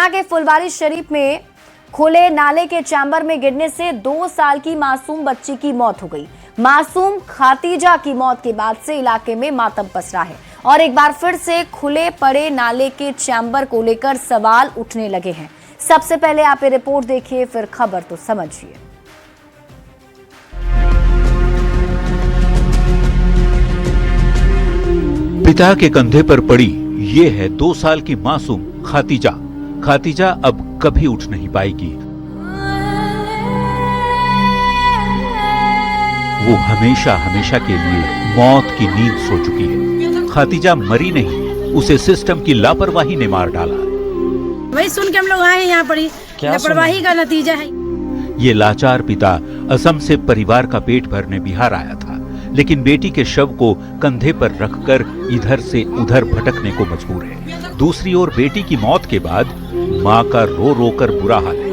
पटना के फुलवारीशरीफ में खुले नाले के चैम्बर में गिरने से 2 साल की मासूम बच्ची की मौत हो गई। मासूम खातीजा की मौत के बाद से इलाके में मातम पसरा है और एक बार फिर से खुले पड़े नाले के चैम्बर को लेकर सवाल उठने लगे हैं। सबसे पहले आप ये रिपोर्ट देखिए, फिर खबर तो समझिए। पिता के कंधे पर पड़ी ये है 2 साल की मासूम खातीजा। खातीजा अब कभी उठ नहीं पाएगी। वो हमेशा हमेशा के लिए मौत की नींद सो चुकी है। खातीजा मरी नहीं, उसे सिस्टम की लापरवाही ने मार डाला। वही सुन के हम लोग आए यहाँ पर, लापरवाही का नतीजा है। ये लाचार पिता असम से परिवार का पेट भरने बिहार आया था, लेकिन बेटी के शव को कंधे पर रखकर इधर से उधर भटकने को मजबूर है। दूसरी ओर बेटी की मौत के बाद मां का रो रो कर बुरा हाल है।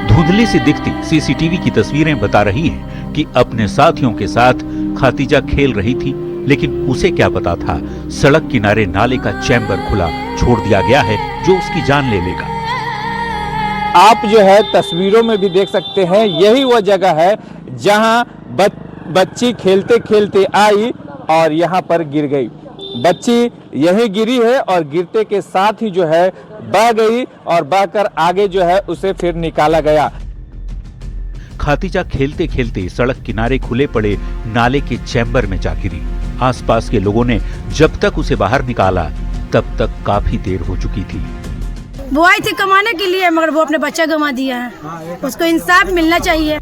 धुंधली सी दिखती सीसीटीवी की तस्वीरें बता रही हैं कि अपने साथियों के साथ खातीजा खेल रही थी, लेकिन उसे क्या पता था सड़क किनारे नाले का चैम्बर खुला छोड़ दिया गया है जो उसकी जान ले लेगा। आप जो है तस्वीरों में भी देख सकते हैं, यही वह जगह है जहां बच्ची खेलते खेलते आई और यहां पर गिर गई। बच्ची यहीं गिरी है और गिरते के साथ ही जो है बह गई और बहकर आगे जो है उसे फिर निकाला गया। खातीजा खेलते खेलते सड़क किनारे खुले पड़े नाले के चैम्बर में जा गिरी। आसपास के लोगों ने जब तक उसे बाहर निकाला तब तक काफी देर हो चुकी थी। वो आई थी कमाने के लिए, मगर वो अपने बच्चा गंवा दिया है। उसको इंसाफ मिलना चाहिए।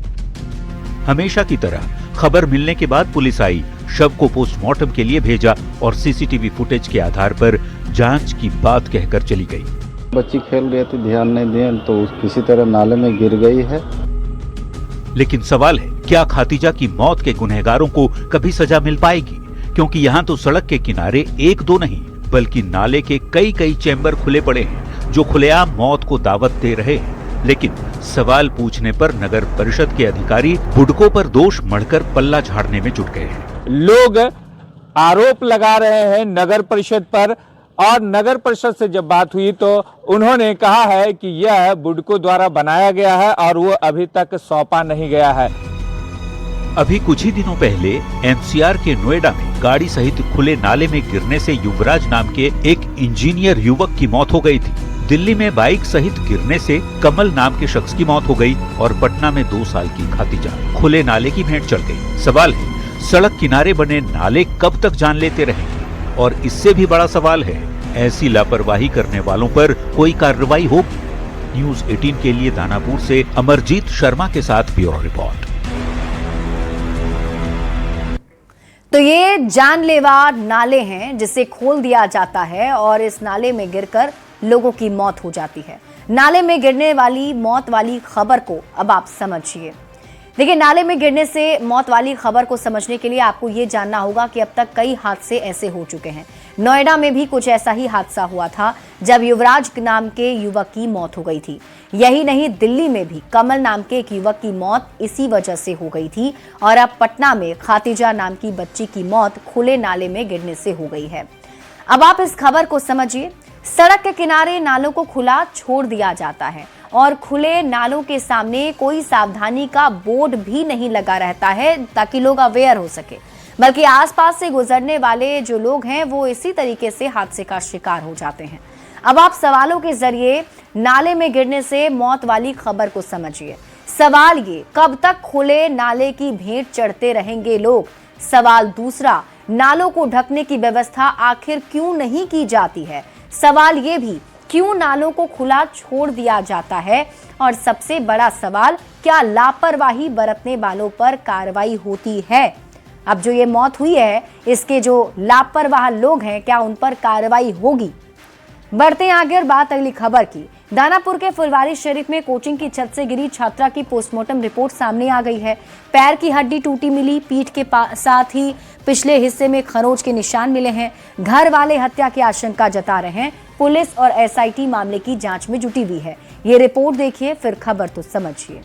हमेशा की तरह खबर मिलने के बाद पुलिस आई, शव को पोस्टमार्टम के लिए भेजा और सीसीटीवी फुटेज के आधार पर जांच की बात कहकर चली गई। बच्ची खेल रही थी, ध्यान नहीं दिया तो किसी तरह नाले में गिर गई है। लेकिन सवाल है, क्या खातीजा की मौत के गुनहगारों को कभी सजा मिल पाएगी? क्योंकि यहाँ तो सड़क के किनारे 1-2 नहीं बल्कि नाले के कई चैम्बर खुले पड़े हैं जो खुलेआम मौत को दावत दे रहे हैं। लेकिन सवाल पूछने पर नगर परिषद के अधिकारी बुडकों पर दोष मढ़कर पल्ला झाड़ने में जुट गए हैं। लोग आरोप लगा रहे हैं नगर परिषद पर, और नगर परिषद से जब बात हुई तो उन्होंने कहा है कि यह बुडको द्वारा बनाया गया है और वो अभी तक सौंपा नहीं गया है। अभी कुछ ही दिनों पहले एनसीआर के नोएडा में गाड़ी सहित खुले नाले में गिरने से युवराज नाम के एक इंजीनियर युवक की मौत हो गई थी। दिल्ली में बाइक सहित गिरने से कमल नाम के शख्स की मौत हो गई और पटना में 2 साल की खातीजा खुले नाले की भेंट चढ़ गई। सवाल है, सड़क किनारे बने नाले कब तक जान लेते रहेंगे? और इससे भी बड़ा सवाल है, ऐसी लापरवाही करने वालों पर कोई कार्रवाई होगी? न्यूज़ 18 के लिए दानापुर से अमरजीत शर्मा के साथ ब्यूरो रिपोर्ट। तो ये जानलेवा नाले हैं जिसे खोल दिया जाता है और इस नाले में गिरकर लोगों की मौत हो जाती है। नाले में गिरने वाली मौत वाली खबर को अब आप समझिए। देखिए, नाले में गिरने से मौत वाली खबर को समझने के लिए आपको ये जानना होगा कि अब तक कई हादसे ऐसे हो चुके हैं। नोएडा में भी कुछ ऐसा ही हादसा हुआ था जब युवराज नाम के युवक की मौत हो गई थी। यही नहीं, दिल्ली में भी कमल नाम के एक युवक की मौत इसी वजह से हो गई थी और अब पटना में खातीजा नाम की बच्ची की मौत खुले नाले में गिरने से हो गई है। अब आप इस खबर को समझिए। सड़क के किनारे नालों को खुला छोड़ दिया जाता है और खुले नालों के सामने कोई सावधानी का बोर्ड भी नहीं लगा रहता है ताकि लोग अवेयर हो सके, बल्कि आसपास से गुजरने वाले जो लोग हैं वो इसी तरीके से हादसे का शिकार हो जाते हैं। अब आप सवालों के जरिए नाले में गिरने से मौत वाली खबर को समझिए। सवाल ये, कब तक खुले नाले की भेंट चढ़ते रहेंगे लोग? सवाल दूसरा, नालों को ढकने की व्यवस्था आखिर क्यों नहीं की जाती है? सवाल ये भी, क्यों नालों को खुला छोड़ दिया जाता है? और सबसे बड़ा सवाल, क्या लापरवाही बरतने वालों पर कार्रवाई होती है? अब जो ये मौत हुई है, इसके जो लापरवाह लोग हैं, क्या उन पर कार्रवाई होगी? बढ़ते हैं आगे और बात अगली खबर की। दानापुर के फुलवारीशरीफ में कोचिंग की छत से गिरी छात्रा की पोस्टमार्टम रिपोर्ट सामने आ गई है। पैर की हड्डी टूटी मिली, पीठ के साथ ही पिछले हिस्से में खरोंच के निशान मिले हैं। घर वाले हत्या की आशंका जता रहे हैं। पुलिस और एसआईटी मामले की जांच में जुटी हुई है। ये रिपोर्ट देखिए, फिर खबर तो समझिए।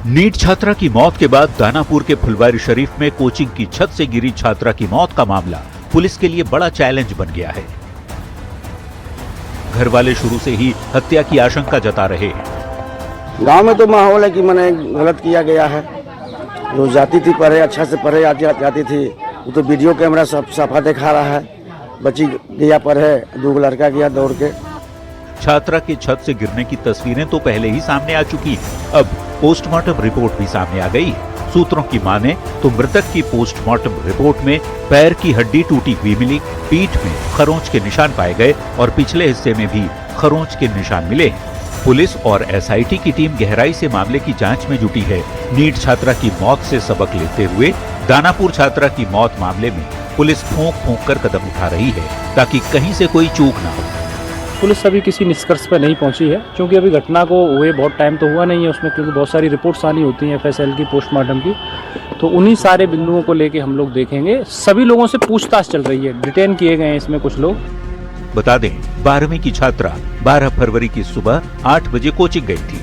नीट छात्रा की मौत के बाद दानापुर के फुलवारी शरीफ में कोचिंग की छत से गिरी छात्रा की मौत का मामला पुलिस के लिए बड़ा चैलेंज बन गया है। घर वाले शुरू से ही हत्या की आशंका जता रहे हैं। गांव में तो माहौल है कि मैंने गलत किया गया है। जो जाती थी पढ़े, अच्छा से पढ़े जाती थी, वो तो वीडियो कैमरा सब सफा दिखा रहा है। बच्ची गया पढ़े, 2 लड़का गया दौड़ के। छात्रा के छत से गिरने की तस्वीरें तो पहले ही सामने आ चुकी हैं। अब पोस्टमार्टम रिपोर्ट भी सामने आ गई है। सूत्रों की माने तो मृतक की पोस्टमार्टम रिपोर्ट में पैर की हड्डी टूटी हुई मिली, पीठ में खरोंच के निशान पाए गए और पिछले हिस्से में भी खरोंच के निशान मिले हैं। पुलिस और एसआईटी की टीम गहराई से मामले की जांच में जुटी है। नीट छात्रा की मौत से सबक लेते हुए दानापुर छात्रा की मौत मामले में पुलिस फूंक फूंक कर कदम उठा रही है ताकि कहीं से कोई चूक ना हो। पुलिस अभी किसी निष्कर्ष पर नहीं पहुंची है, क्योंकि अभी घटना को हुए बहुत टाइम तो हुआ नहीं है उसमें, क्योंकि बहुत सारी रिपोर्ट्स आनी होती हैं एफएसएल की, पोस्टमार्टम की। तो उन्हीं सारे बिंदुओं को लेके हम लोग देखेंगे। सभी लोगों से पूछताछ चल रही है, डिटेन किए गए हैं इसमें कुछ लोग। बता दें 12वीं की छात्रा 12 फरवरी की सुबह 8 बजे कोचिंग गई थी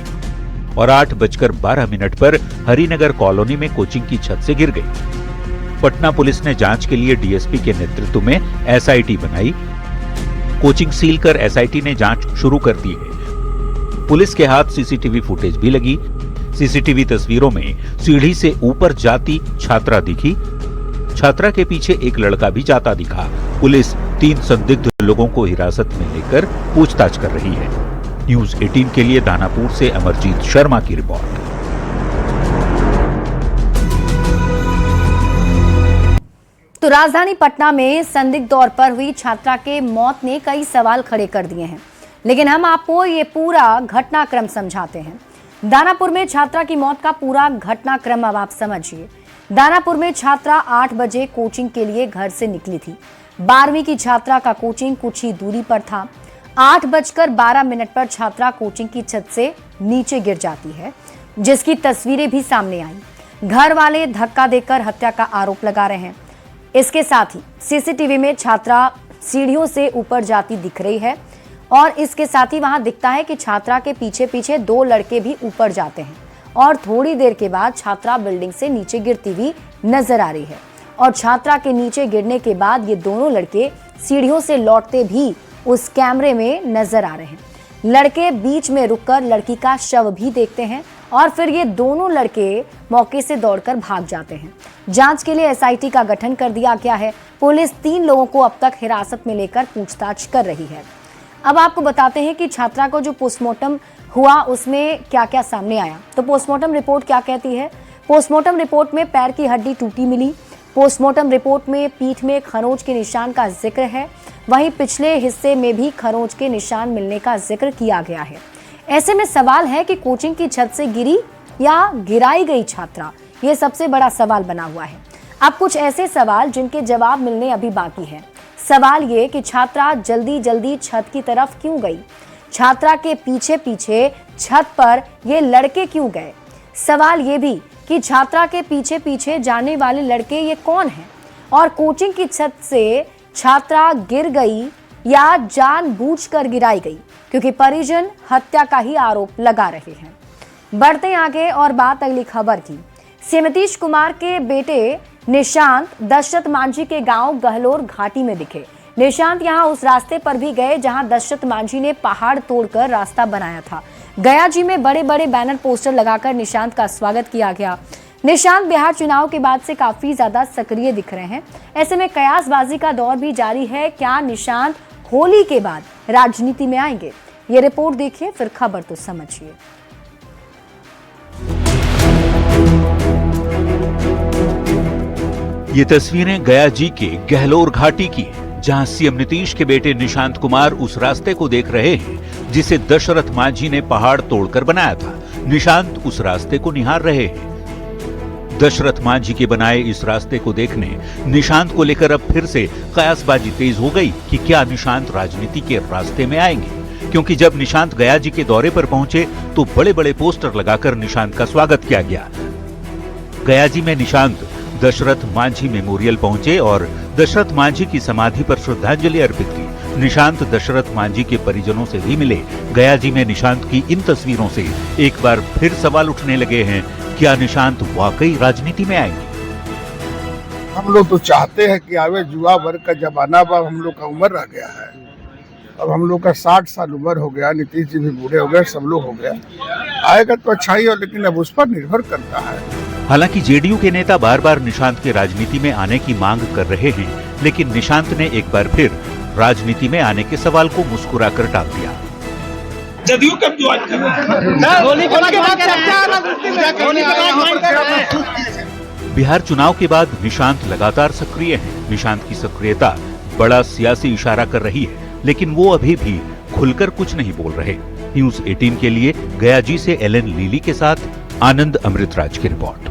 और 8:12 पर हरिनगर कॉलोनी में कोचिंग की छत से गिर गई। पटना पुलिस ने जांच के लिए डीएसपी के नेतृत्व में एसआईटी बनाई। कोचिंग सील कर एसआईटी ने जांच शुरू कर दी है। पुलिस के हाथ सीसीटीवी फुटेज भी लगी। सीसीटीवी तस्वीरों में सीढ़ी से ऊपर जाती छात्रा दिखी। छात्रा के पीछे एक लड़का भी जाता दिखा। पुलिस 3 संदिग्ध लोगों को हिरासत में लेकर पूछताछ कर रही है। न्यूज़ 18 के लिए दानापुर से अमरजीत शर्मा की रिपोर्ट। तो राजधानी पटना में संदिग्ध तौर पर हुई छात्रा के मौत ने कई सवाल खड़े कर दिए हैं, लेकिन हम आपको ये पूरा घटनाक्रम समझाते हैं। दानापुर में छात्रा की मौत का पूरा घटनाक्रम अब आप समझिए। दानापुर में छात्रा 8 बजे कोचिंग के लिए घर से निकली थी। 12वीं की छात्रा का कोचिंग कुछ ही दूरी पर था। 8:12 पर छात्रा कोचिंग की छत से नीचे गिर जाती है, जिसकी तस्वीरें भी सामने आई। घर वाले धक्का देकर हत्या का आरोप लगा रहे हैं। इसके साथ ही सीसीटीवी में छात्रा सीढ़ियों से ऊपर जाती दिख रही है और इसके साथ ही वहां दिखता है कि छात्रा के पीछे पीछे 2 लड़के भी ऊपर जाते हैं और थोड़ी देर के बाद छात्रा बिल्डिंग से नीचे गिरती हुई नजर आ रही है। और छात्रा के नीचे गिरने के बाद ये दोनों लड़के सीढ़ियों से लौटते भी उस कैमरे में नजर आ रहे हैं। लड़के बीच में रुककर लड़की का शव भी देखते हैं और फिर ये दोनों लड़के मौके से दौड़कर भाग जाते हैं। जांच के लिए एसआईटी का गठन कर दिया गया है। पुलिस 3 लोगों को अब तक हिरासत में लेकर पूछताछ कर रही है। अब आपको बताते हैं कि छात्रा को जो पोस्टमार्टम हुआ उसमें क्या क्या सामने आया। तो पोस्टमार्टम रिपोर्ट क्या कहती है? पोस्टमार्टम रिपोर्ट में पैर की हड्डी टूटी मिली। पोस्टमार्टम रिपोर्ट में पीठ में खरोंच के निशान का जिक्र है। वहीं पिछले हिस्से में भी खरोंच के निशान मिलने का जिक्र किया गया है। ऐसे में सवाल है कि कोचिंग की छत से गिरी या गिराई गई छात्रा, ये सबसे बड़ा सवाल बना हुआ है। अब कुछ ऐसे सवाल जिनके जवाब मिलने अभी बाकी है। सवाल ये कि छात्रा जल्दी जल्दी छत की तरफ क्यों गई? छात्रा के पीछे पीछे छत पर ये लड़के क्यों गए? सवाल ये भी कि छात्रा के पीछे पीछे जाने वाले लड़के ये कौन हैं? और कोचिंग की छत से छात्रा गिर गई या जानबूझकर गिराई गई? क्योंकि परिजन हत्या का ही आरोप लगा रहे हैं। बढ़ते आगे और बात अगली खबर की। नीतीश कुमार के बेटे निशांत दशरथ मांझी के गांव गहलोर घाटी में दिखे। निशांत यहां उस रास्ते पर भी गए जहां दशरथ मांझी ने पहाड़ तोड़कर रास्ता बनाया था। गया जी में बड़े बड़े बैनर पोस्टर लगाकर निशांत का स्वागत किया गया। निशांत बिहार चुनाव के बाद से काफी ज्यादा सक्रिय दिख रहे हैं। ऐसे में कयासबाजी का दौर भी जारी है। क्या निशांत होली के बाद राजनीति में आएंगे? ये रिपोर्ट देखिए, फिर खबर तो समझिए। ये तस्वीरें गया जी के गहलोर घाटी की हैं, जहां सीएम नीतीश के बेटे निशांत कुमार उस रास्ते को देख रहे हैं जिसे दशरथ मांझी ने पहाड़ तोड़कर बनाया था। निशांत उस रास्ते को निहार रहे हैं। दशरथ मांझी के बनाए इस रास्ते को देखने निशांत को लेकर अब फिर से कयासबाजी तेज हो गई कि क्या निशांत राजनीति के रास्ते में आएंगे, क्योंकि जब निशांत गया जी के दौरे पर पहुंचे तो बड़े बड़े पोस्टर लगाकर निशांत का स्वागत किया गया। गया जी में निशांत दशरथ मांझी मेमोरियल पहुंचे और दशरथ मांझी की समाधि पर श्रद्धांजलि अर्पित की। निशांत दशरथ मांझी के परिजनों से भी मिले। गया जी में निशांत की इन तस्वीरों से एक बार फिर सवाल उठने लगे हैं क्या निशांत वाकई राजनीति में आएंगे? हम लोग तो चाहते हैं कि आवे, युवा वर्ग का जमाना, अब हम लोग का उम्र रह गया है। अब हम लोग का 60 साल उम्र हो गया, नीतीश जी भी बूढ़े हो गए, सब लोग हो गया। आएगा तो अच्छा ही हो, लेकिन अब उस पर निर्भर करता है। हालांकि जेडीयू के नेता बार बार निशांत के राजनीति में आने की मांग कर रहे हैं, लेकिन निशांत ने एक बार फिर राजनीति में आने के सवाल को मुस्कुराकर टाल दिया। जदयू कब ज्वाइन कर बिहार चुनाव के बाद निशांत लगातार सक्रिय हैं। निशांत की सक्रियता बड़ा सियासी इशारा कर रही है, लेकिन वो अभी भी खुलकर कुछ नहीं बोल रहे। न्यूज 18 के लिए गया जी से एलन लीली के साथ आनंद अमृतराज की रिपोर्ट।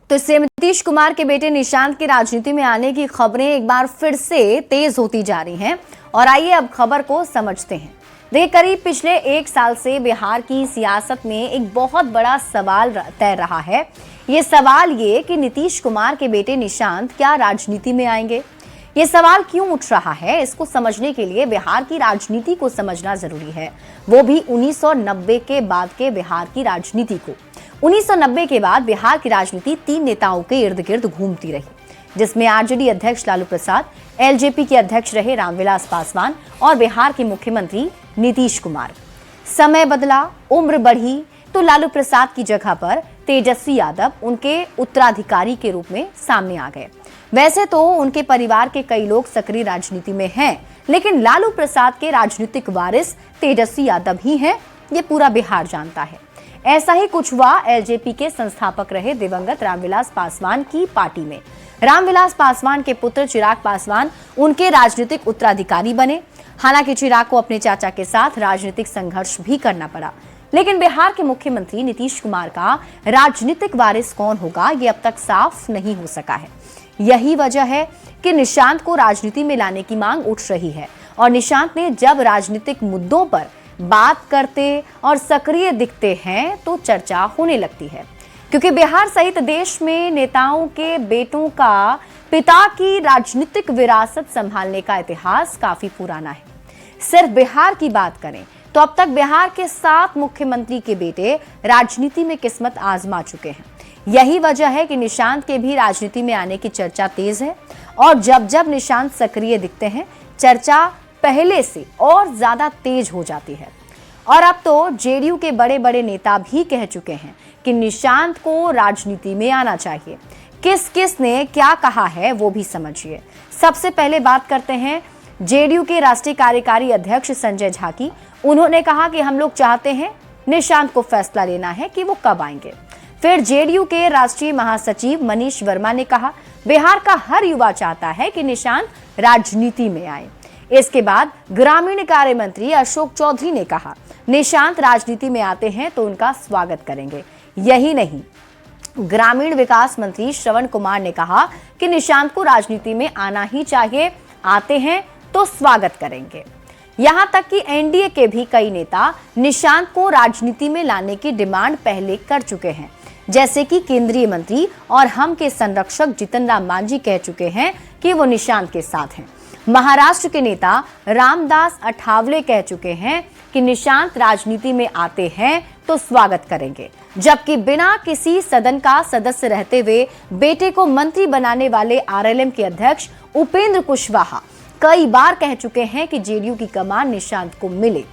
तो सीएम नीतीश कुमार के बेटे निशांत के राजनीति में आने की खबरें एक बार फिर से तेज होती जा रही हैं और आइए अब खबर को समझते हैं। देखिए, करीब पिछले 1 साल से बिहार की सियासत में एक बहुत बड़ा सवाल तैर रहा है। ये सवाल ये कि नीतीश कुमार के बेटे निशांत क्या राजनीति में आएंगे। ये सवाल क्यों उठ रहा है, इसको समझने के लिए बिहार की राजनीति को समझना जरूरी है, वो भी 1990 के बाद के बिहार की राजनीति को। 1990 के बाद बिहार की राजनीति 3 नेताओं के इर्द गिर्द घूमती रही, जिसमें आरजेडी अध्यक्ष लालू प्रसाद, एलजेपी के अध्यक्ष रहे रामविलास पासवान और बिहार के मुख्यमंत्री नीतीश कुमार। समय बदला, उम्र बढ़ी तो लालू प्रसाद की जगह पर तेजस्वी यादव उनके उत्तराधिकारी के रूप में सामने आ गए। वैसे तो उनके परिवार के कई लोग सक्रिय राजनीति में हैं, लेकिन लालू प्रसाद के राजनीतिक वारिस तेजस्वी यादव ही हैं, ये पूरा बिहार जानता है। ऐसा ही कुछ हुआ एलजेपी के संस्थापक रहे दिवंगत रामविलास पासवान की पार्टी में। रामविलास पासवान के पुत्र चिराग पासवान उनके राजनीतिक उत्तराधिकारी बने। हालांकि चिराग को अपने चाचा के साथ राजनीतिक संघर्ष भी करना पड़ा, लेकिन बिहार के मुख्यमंत्री नीतीश कुमार का राजनीतिक वारिस कौन होगा, ये अब तक साफ नहीं हो सका है। यही वजह है कि निशांत को राजनीति में लाने की मांग उठ रही है और निशांत ने जब राजनीतिक मुद्दों पर बात करते और सक्रिय दिखते हैं तो चर्चा होने लगती है, क्योंकि बिहार सहित देश में नेताओं के बेटों का पिता की राजनीतिक विरासत संभालने का इतिहास काफी पुराना है। सिर्फ बिहार की बात करें तो अब तक बिहार के 7 मुख्यमंत्री के बेटे राजनीति में किस्मत आजमा चुके हैं। यही वजह है कि निशांत के भी राजनीति में आने की चर्चा तेज है और जब जब निशांत सक्रिय दिखते हैं, चर्चा पहले से और ज्यादा तेज हो जाती है। और अब तो जेडीयू के बड़े बड़े नेता भी कह चुके हैं कि निशांत को राजनीति में आना चाहिए। किस किस ने क्या कहा है वो भी समझिए। सबसे पहले बात करते हैं जेडीयू के राष्ट्रीय कार्यकारी अध्यक्ष संजय झा की। उन्होंने कहा कि हम लोग चाहते हैं निशांत को फैसला लेना है कि वो कब आएंगे। फिर जेडीयू के राष्ट्रीय महासचिव मनीष वर्मा ने कहा बिहार का हर युवा चाहता है कि निशांत राजनीति में आए। इसके बाद ग्रामीण कार्य मंत्री अशोक चौधरी ने कहा निशांत राजनीति में आते हैं तो उनका स्वागत करेंगे। यही नहीं, ग्रामीण विकास मंत्री श्रवण कुमार ने कहा कि निशांत को राजनीति में आना ही चाहिए, आते हैं तो स्वागत करेंगे। यहां तक कि एनडीए के भी कई नेता निशांत को राजनीति में लाने की डिमांड पहले कर चुके हैं, जैसे कि केंद्रीय मंत्री और हम के संरक्षक जितन राम मांझी कह चुके हैं कि वो निशांत के साथ हैं। महाराष्ट्र के नेता रामदास अठावले कह चुके हैं कि निशांत राजनीति में आते हैं तो स्वागत करेंगे, जबकि बिना किसी सदन का सदस्य रहते हुए बेटे को मंत्री बनाने वाले आरएलएम के अध्यक्ष उपेंद्र कुशवाहा कई बार कह चुके हैं कि जेडीयू की कमान निशांत को मिले।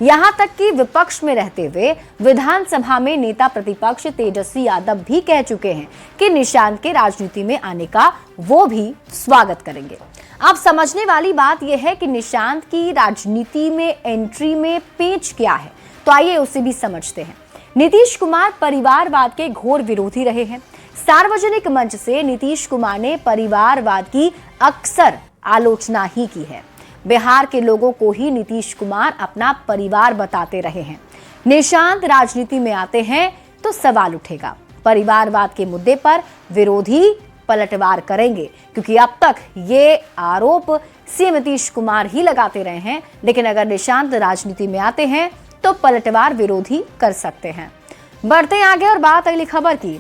यहां तक कि विपक्ष में रहते हुए विधानसभा में नेता प्रतिपक्ष तेजस्वी यादव भी कह चुके हैं कि निशांत के राजनीति में आने का वो भी स्वागत करेंगे। अब समझने वाली बात यह है कि निशांत की राजनीति में एंट्री में पेच क्या है, तो आइए उसे भी समझते हैं। नीतीश कुमार परिवारवाद के घोर विरोधी रहे हैं। सार्वजनिक मंच से नीतीश कुमार ने परिवारवाद की अक्सर आलोचना ही की है। बिहार के लोगों को ही नीतीश कुमार अपना परिवार बताते रहे हैं। निशांत राजनीति में आते हैं तो सवाल उठेगा। परिवारवाद के मुद्दे पर विरोधी पलटवार करेंगे, क्योंकि अब तक ये आरोप सीएम नीतीश कुमार ही लगाते रहे हैं, लेकिन अगर निशांत राजनीति में आते हैं तो पलटवार विरोधी कर सकते हैं। बढ़ते आगे और बात अगली खबर की।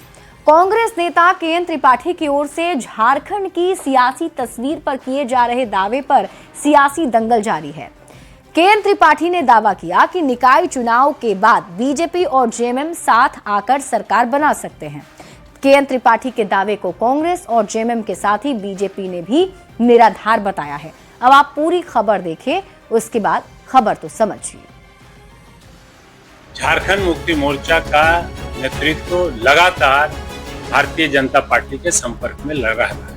कांग्रेस नेता के एन त्रिपाठी की ओर से झारखंड की सियासी तस्वीर पर किए जा रहे दावे पर सियासी दंगल जारी है। केएन त्रिपाठी ने दावा किया कि निकाय चुनाव के बाद बीजेपी और जेएमएम साथ आकर सरकार बना सकते हैं। केएन त्रिपाठी के दावे को कांग्रेस और जेएमएम के साथ ही बीजेपी ने भी निराधार बताया है। अब आप पूरी खबर देखें, उसके बाद खबर तो समझिए। झारखंड मुक्ति मोर्चा का नेतृत्व लगातार भारतीय जनता पार्टी के संपर्क में लगा है।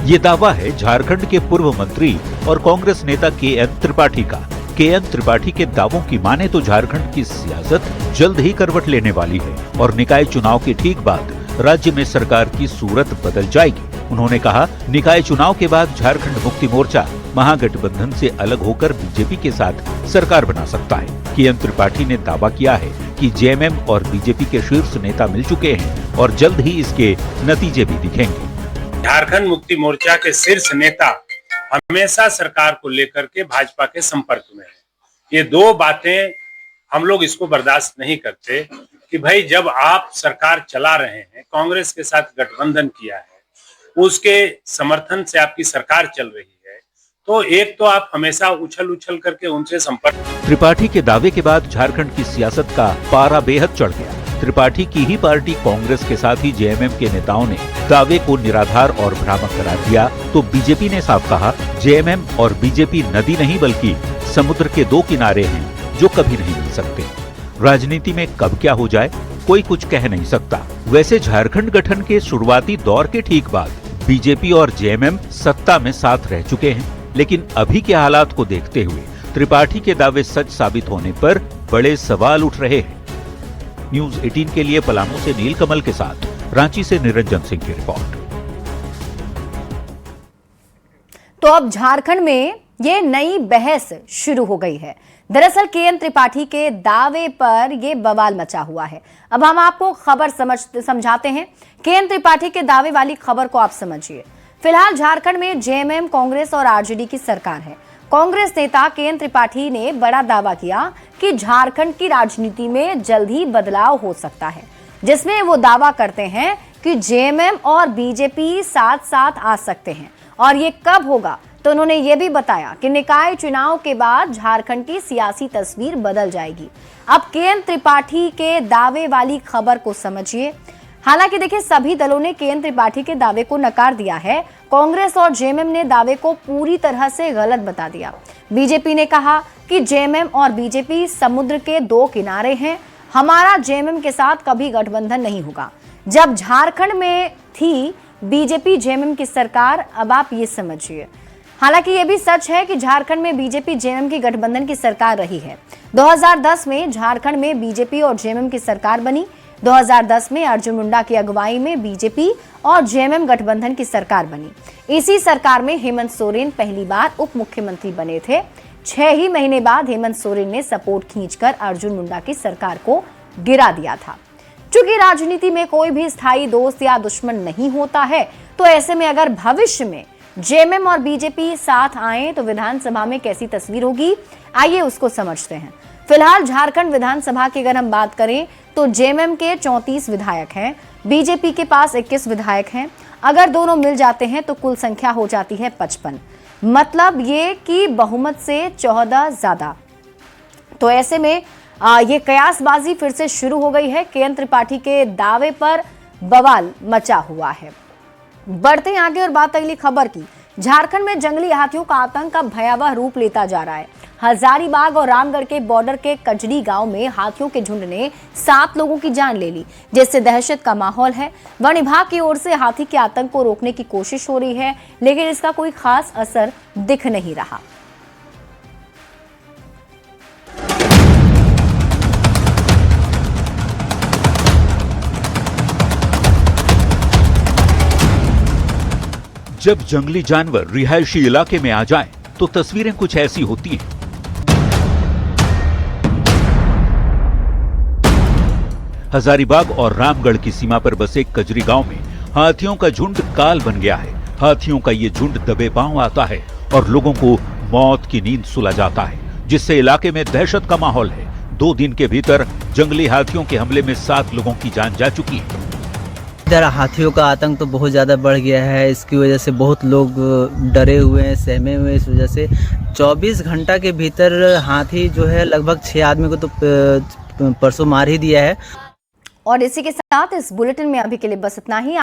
ये दावा है झारखंड के पूर्व मंत्री और कांग्रेस नेता केएन त्रिपाठी का। केएन त्रिपाठी के दावों की माने तो झारखंड की सियासत जल्द ही करवट लेने वाली है और निकाय चुनाव के ठीक बाद राज्य में सरकार की सूरत बदल जाएगी। उन्होंने कहा, निकाय चुनाव के बाद झारखंड मुक्ति मोर्चा महागठबंधन से अलग होकर बीजेपी के साथ सरकार बना सकता है। केएन त्रिपाठी ने दावा किया है कि जेएमएम और बीजेपी के शीर्ष नेता मिल चुके हैं और जल्द ही इसके नतीजे भी दिखेंगे। झारखंड मुक्ति मोर्चा के शीर्ष नेता हमेशा सरकार को लेकर के भाजपा के संपर्क में है। ये दो बातें हम लोग इसको बर्दाश्त नहीं करते कि भाई जब आप सरकार चला रहे हैं, कांग्रेस के साथ गठबंधन किया है, उसके समर्थन से आपकी सरकार चल रही है, तो एक तो आप हमेशा उछल करके उनसे संपर्क। त्रिपाठी के दावे के बाद झारखंड की सियासत का पारा बेहद चढ़ गया। त्रिपाठी की ही पार्टी कांग्रेस के साथ ही जेएमएम के नेताओं ने दावे को निराधार और भ्रामक करार दिया, तो बीजेपी ने साफ कहा, जेएमएम और बीजेपी नदी नहीं बल्कि समुद्र के दो किनारे हैं जो कभी नहीं मिल सकते। राजनीति में कब क्या हो जाए कोई कुछ कह नहीं सकता। वैसे झारखंड गठन के शुरुआती दौर के ठीक बाद बीजेपी और जेएमएम सत्ता में साथ रह चुके हैं, लेकिन अभी के हालात को देखते हुए त्रिपाठी के दावे सच साबित होने पर बड़े सवाल उठ रहे हैं। न्यूज 18 के लिए पलामू से नीलकमल के साथ रांची से निरंजन सिंह की रिपोर्ट। तो अब झारखंड में ये नई बहस शुरू हो गई है। दरअसल केएन त्रिपाठी के दावे पर ये बवाल मचा हुआ है। अब हम आपको खबर समझाते हैं। केएन त्रिपाठी के दावे वाली खबर को आप समझिए। फिलहाल झारखंड में जेएमएम, कांग्रेस और आरजेडी की सरकार है। कांग्रेस नेता केएन त्रिपाठी ने बड़ा दावा किया कि झारखंड की राजनीति में जल्द ही बदलाव हो सकता है, जिसमें वो दावा करते हैं कि जेएमएम और बीजेपी साथ साथ आ सकते हैं। और ये कब होगा, तो उन्होंने ये भी बताया कि निकाय चुनाव के बाद झारखंड की सियासी तस्वीर बदल जाएगी। अब केएन त्रिपाठी के दावे वाली खबर को समझिए। हालांकि देखिए, सभी दलों ने केएन त्रिपाठी के दावे को नकार दिया है। कांग्रेस और जेएमएम ने दावे को पूरी तरह से गलत बता दिया। बीजेपी ने कहा कि जेएमएम और बीजेपी समुद्र के दो किनारे हैं, हमारा जेएमएम के साथ कभी गठबंधन नहीं होगा। जब झारखंड में थी बीजेपी जेएमएम की सरकार, अब आप ये समझिए। हालांकि ये भी सच है कि झारखंड में बीजेपी जेएमएम की गठबंधन की सरकार रही है। 2010 में झारखंड में बीजेपी और जेएमएम की सरकार बनी। 2010 में अर्जुन मुंडा की अगुवाई में बीजेपी और जेएमएम गठबंधन की सरकार बनी। इसी सरकार में हेमंत सोरेन पहली बार उप मुख्यमंत्री बने थे। 6 ही महीने बाद हेमंत सोरेन ने सपोर्ट खींचकर अर्जुन मुंडा की सरकार को गिरा दिया था। चूंकि राजनीति में कोई भी स्थायी दोस्त या दुश्मन नहीं होता है, तो ऐसे में अगर भविष्य में जेएमएम और बीजेपी साथ आए तो विधानसभा में कैसी तस्वीर होगी, आइए उसको समझते हैं। फिलहाल झारखंड विधानसभा की अगर हम बात करें तो जेएमएम के 34 विधायक हैं, बीजेपी के पास 21 विधायक हैं। अगर दोनों मिल जाते हैं तो कुल संख्या हो जाती है 55। मतलब ये कि बहुमत से 14 ज्यादा। तो ऐसे में ये कयासबाजी फिर से शुरू हो गई है। केएन त्रिपाठी के दावे पर बवाल मचा हुआ है। बढ़ते हैं आगे और बात अगली खबर की। झारखंड में जंगली हाथियों का आतंक का भयावह रूप लेता जा रहा है। हजारीबाग और रामगढ़ के बॉर्डर के कजड़ी गांव में हाथियों के झुंड ने 7 लोगों की जान ले ली, जिससे दहशत का माहौल है। वन विभाग की ओर से हाथी के आतंक को रोकने की कोशिश हो रही है, लेकिन इसका कोई खास असर दिख नहीं रहा। जब जंगली जानवर रिहायशी इलाके में आ जाएं, तो तस्वीरें कुछ ऐसी होती हैं। हजारीबाग और रामगढ़ की सीमा पर बसे कजरी गांव में हाथियों का झुंड काल बन गया है। हाथियों का ये झुंड दबे पांव आता है और लोगों को मौत की नींद सुला जाता है, जिससे इलाके में दहशत का माहौल है। 2 दिन के भीतर जंगली हाथियों के हमले में 7 लोगों की जान जा चुकी है। इधर हाथियों का आतंक तो बहुत ज़्यादा बढ़ गया है। इसकी वजह से बहुत लोग डरे हुए हैं, सहमे हुए हैं। इस वजह से 24 घंटा के भीतर हाथी जो है लगभग 6 आदमी को तो परसों मार ही दिया है। और इसी के साथ इस बुलेटिन में अभी के लिए बस इतना ही।